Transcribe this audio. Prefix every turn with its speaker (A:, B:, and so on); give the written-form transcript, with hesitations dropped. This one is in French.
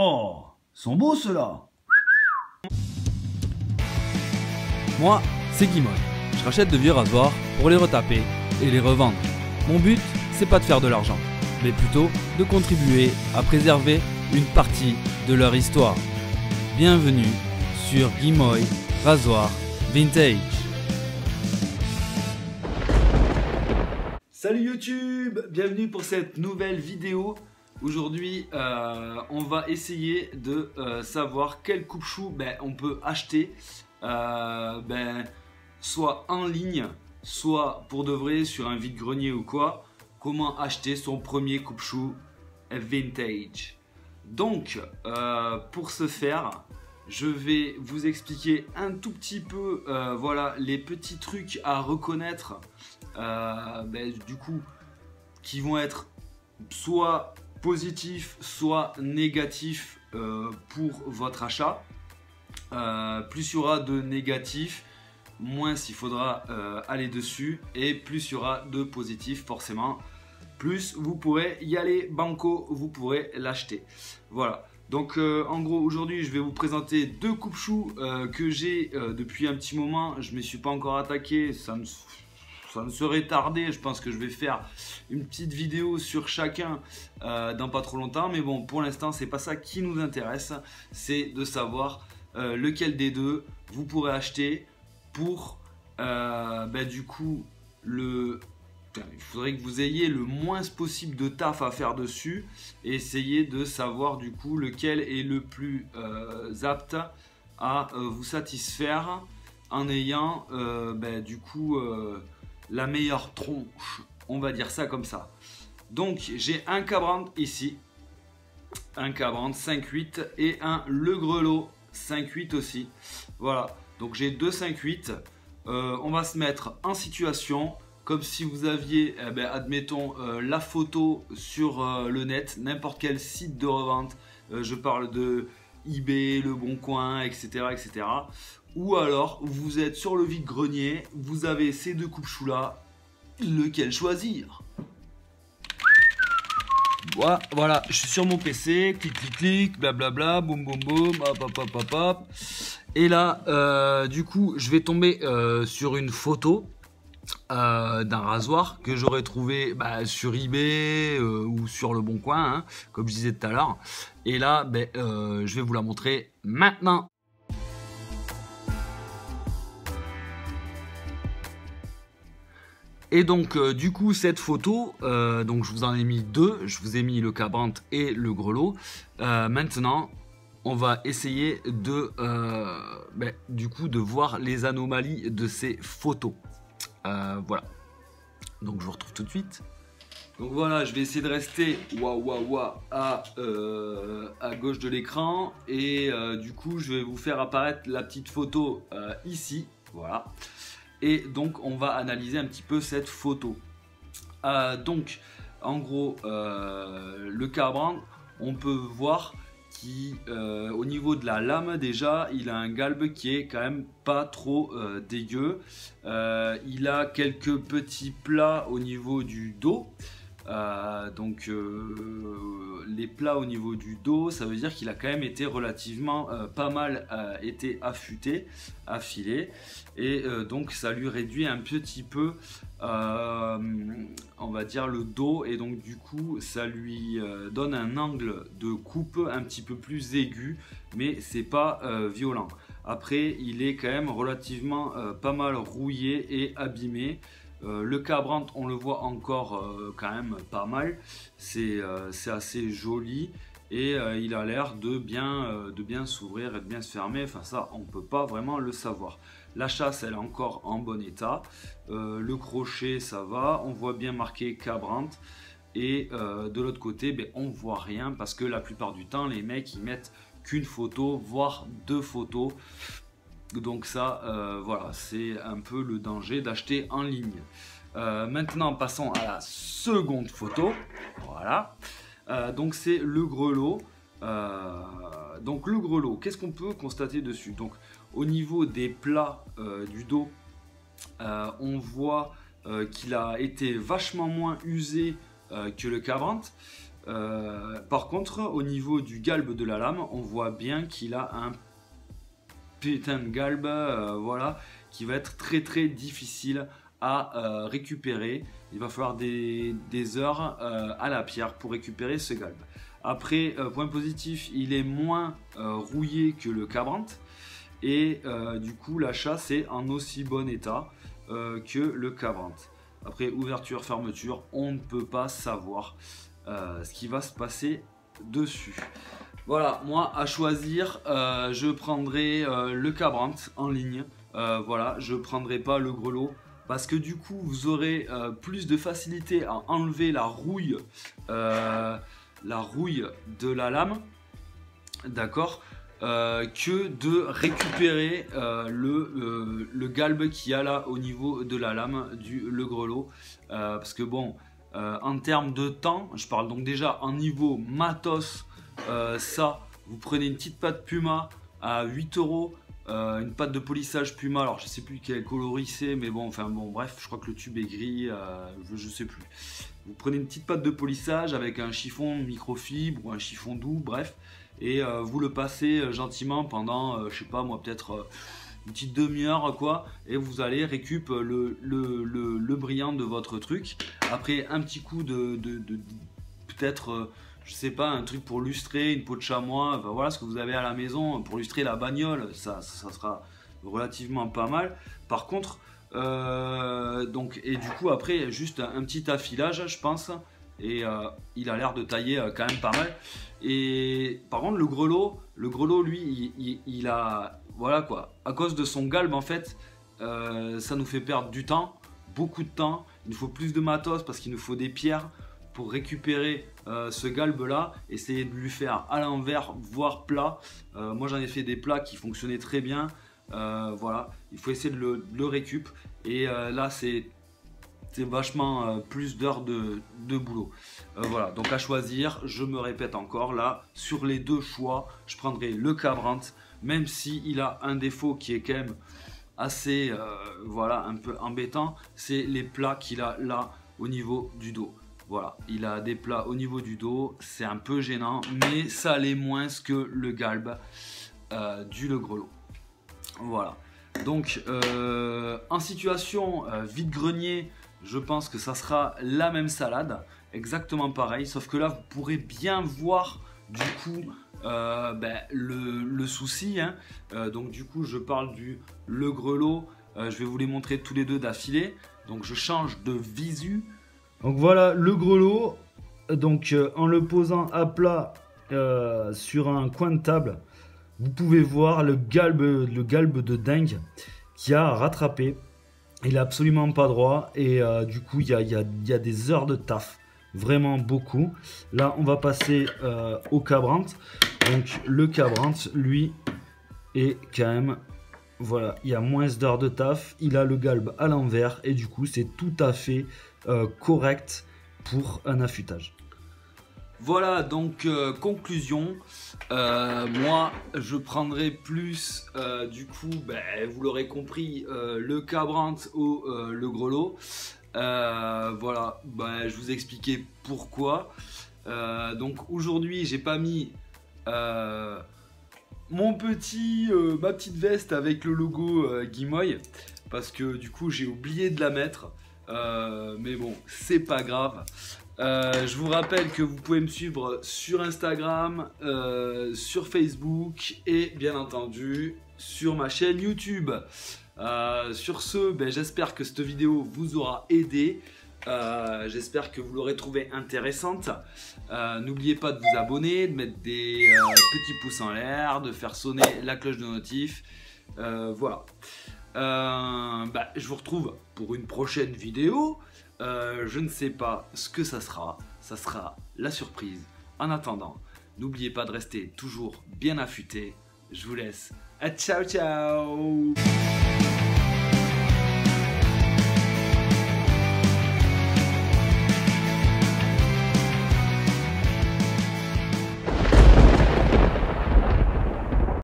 A: Oh, sont beaux ceux-là.
B: Moi, c'est Guimoy. Je rachète de vieux rasoirs pour les retaper et les revendre. Mon but, c'est pas de faire de l'argent, mais plutôt de contribuer à préserver une partie de leur histoire. Bienvenue sur Guimoy Rasoir Vintage.
A: Salut YouTube, bienvenue pour cette nouvelle vidéo. Aujourd'hui, on va essayer de savoir quel coupe-chou on peut acheter, soit en ligne, soit pour de vrai sur un vide-grenier ou quoi. Comment acheter son premier coupe-chou vintage. Donc, pour ce faire, je vais vous expliquer un tout petit peu voilà, les petits trucs à reconnaître du coup qui vont être soit positifs soit négatifs pour votre achat. Plus il y aura de négatifs, moins il faudra aller dessus, et plus il y aura de positifs forcément, plus vous pourrez y aller banco, vous pourrez l'acheter. Voilà. Donc en gros aujourd'hui je vais vous présenter deux coupe-choux que j'ai depuis un petit moment. Je ne me suis pas encore attaqué, ça ne serait tardé. Je pense que je vais faire une petite vidéo sur chacun dans pas trop longtemps. Mais bon, pour l'instant c'est pas ça qui nous intéresse. C'est de savoir lequel des deux vous pourrez acheter pour du coup il faudrait que vous ayez le moins possible de taf à faire dessus et essayer de savoir du coup lequel est le plus apte à vous satisfaire en ayant du coup la meilleure tronche, on va dire ça comme ça. Donc j'ai un K-Brand ici, un K-Brand 5.8 et un Le Grelot 5.8 aussi. Voilà, donc j'ai deux 5.8. On va se mettre en situation comme si vous aviez, admettons, la photo sur le net, n'importe quel site de revente. Je parle de eBay, Le Bon Coin, etc., etc. Ou alors, vous êtes sur le vide-grenier, vous avez ces deux coupe-choux là, lequel choisir? Voilà, je suis sur mon PC, clic, clic, clic, blablabla, boum, boum, boum, hop, hop, hop, hop, hop. Et là, du coup, je vais tomber sur une photo d'un rasoir que j'aurais trouvé sur eBay ou sur Le Bon Coin, hein, comme je disais tout à l'heure. Et là, je vais vous la montrer maintenant. Et donc du coup cette photo, donc je vous en ai mis deux, je vous ai mis le K-Brand et le Grelot. Maintenant on va essayer de du coup de voir les anomalies de ces photos. Voilà, donc je vous retrouve tout de suite. Donc voilà, je vais essayer de rester à gauche de l'écran et du coup je vais vous faire apparaître la petite photo ici, voilà. Et donc on va analyser un petit peu cette photo. Donc en gros le K-Brand, on peut voir qu'au niveau de la lame déjà il a un galbe qui est quand même pas trop dégueu. Il a quelques petits plats au niveau du dos. Les plats au niveau du dos, ça veut dire qu'il a quand même été relativement pas mal été affûté, affilé, et donc ça lui réduit un petit peu on va dire le dos, et donc du coup ça lui donne un angle de coupe un petit peu plus aigu, mais c'est pas violent. Après il est quand même relativement pas mal rouillé et abîmé. Le K-Brand on le voit encore quand même pas mal, c'est assez joli, et il a l'air de bien s'ouvrir et de bien se fermer. Enfin ça on peut pas vraiment le savoir. La chasse elle est encore en bon état, le crochet ça va, on voit bien marqué K-Brand, et de l'autre côté on voit rien parce que la plupart du temps les mecs ils mettent qu'une photo voire deux photos. Donc ça, voilà, c'est un peu le danger d'acheter en ligne. Maintenant, passons à la seconde photo. Voilà. Donc c'est le Grelot. Donc le Grelot, qu'est-ce qu'on peut constater dessus? Donc au niveau des plats du dos, on voit qu'il a été vachement moins usé que le K-Brand. Par contre, au niveau du galbe de la lame, on voit bien qu'il a un putain de galbe, voilà, qui va être très très difficile à récupérer. Il va falloir des heures à la pierre pour récupérer ce galbe. Après, point positif, il est moins rouillé que le Cabrant. Et du coup, l'achat c'est en aussi bon état que le Cabrant. Après, ouverture, fermeture, on ne peut pas savoir ce qui va se passer dessus. Voilà, moi à choisir, je prendrai le Cabrant en ligne. Voilà, je ne prendrai pas le grelot parce que du coup vous aurez plus de facilité à enlever la rouille de la lame, d'accord, que de récupérer le galbe qu'il y a là au niveau de la lame le grelot, parce que bon, en termes de temps, je parle donc déjà en niveau matos, ça, vous prenez une petite pâte Puma à 8 €, une pâte de polissage Puma, alors je sais plus quel coloris c'est, mais bon, enfin bon, bref, je crois que le tube est gris, je sais plus. Vous prenez une petite pâte de polissage avec un chiffon microfibre ou un chiffon doux, bref, et vous le passez gentiment pendant, je sais pas moi, peut-être une petite demi-heure quoi, et vous allez récupérer le brillant de votre truc. Après un petit coup de peut-être je sais pas, un truc pour lustrer, une peau de chamois, enfin, voilà ce que vous avez à la maison pour lustrer la bagnole, ça sera relativement pas mal. Par contre, donc, et du coup après juste un petit affilage je pense, et il a l'air de tailler quand même pas mal. Et par contre le grelot lui il a, voilà quoi, à cause de son galbe en fait, ça nous fait perdre du temps, beaucoup de temps. Il nous faut plus de matos parce qu'il nous faut des pierres pour récupérer ce galbe là, essayer de lui faire à l'envers voire plat. Moi j'en ai fait des plats qui fonctionnaient très bien, voilà, il faut essayer de le récup, et là c'est vachement plus d'heures de boulot. Voilà, donc à choisir, je me répète encore là, sur les deux choix, je prendrai le Cabrant, même si il a un défaut qui est quand même assez, voilà, un peu embêtant, c'est les plats qu'il a là au niveau du dos. Voilà, il a des plats au niveau du dos, c'est un peu gênant, mais ça l'est moins que le galbe du le grelot. Voilà, donc en situation vide-grenier, je pense que ça sera la même salade, exactement pareil, sauf que là vous pourrez bien voir du coup le souci, hein. Donc du coup je parle le grelot, je vais vous les montrer tous les deux d'affilée, donc je change de visu. Donc voilà le grelot, donc en le posant à plat sur un coin de table, vous pouvez voir le galbe de dingue qui a rattrapé. Il est absolument pas droit, et du coup il y a des heures de taf, vraiment beaucoup. Là on va passer au Cabrant. Donc le Cabrant lui est quand même, voilà, il y a moins d'heures de taf, il a le galbe à l'envers, et du coup c'est tout à fait correct pour un affûtage. Voilà, donc conclusion, moi je prendrai plus du coup, vous l'aurez compris, le Cabrant ou le grelot. Voilà, je vous ai expliqué pourquoi. Donc aujourd'hui j'ai pas mis ma petite veste avec le logo Guimoy, parce que du coup j'ai oublié de la mettre, mais bon c'est pas grave. Je vous rappelle que vous pouvez me suivre sur Instagram, sur Facebook et bien entendu sur ma chaîne YouTube. Sur ce, j'espère que cette vidéo vous aura aidé. J'espère que vous l'aurez trouvée intéressante. N'oubliez pas de vous abonner, de mettre des petits pouces en l'air, de faire sonner la cloche de notif. Voilà. Je vous retrouve pour une prochaine vidéo. Je ne sais pas ce que ça sera la surprise. En attendant, n'oubliez pas de rester toujours bien affûté. Je vous laisse. Ciao ciao.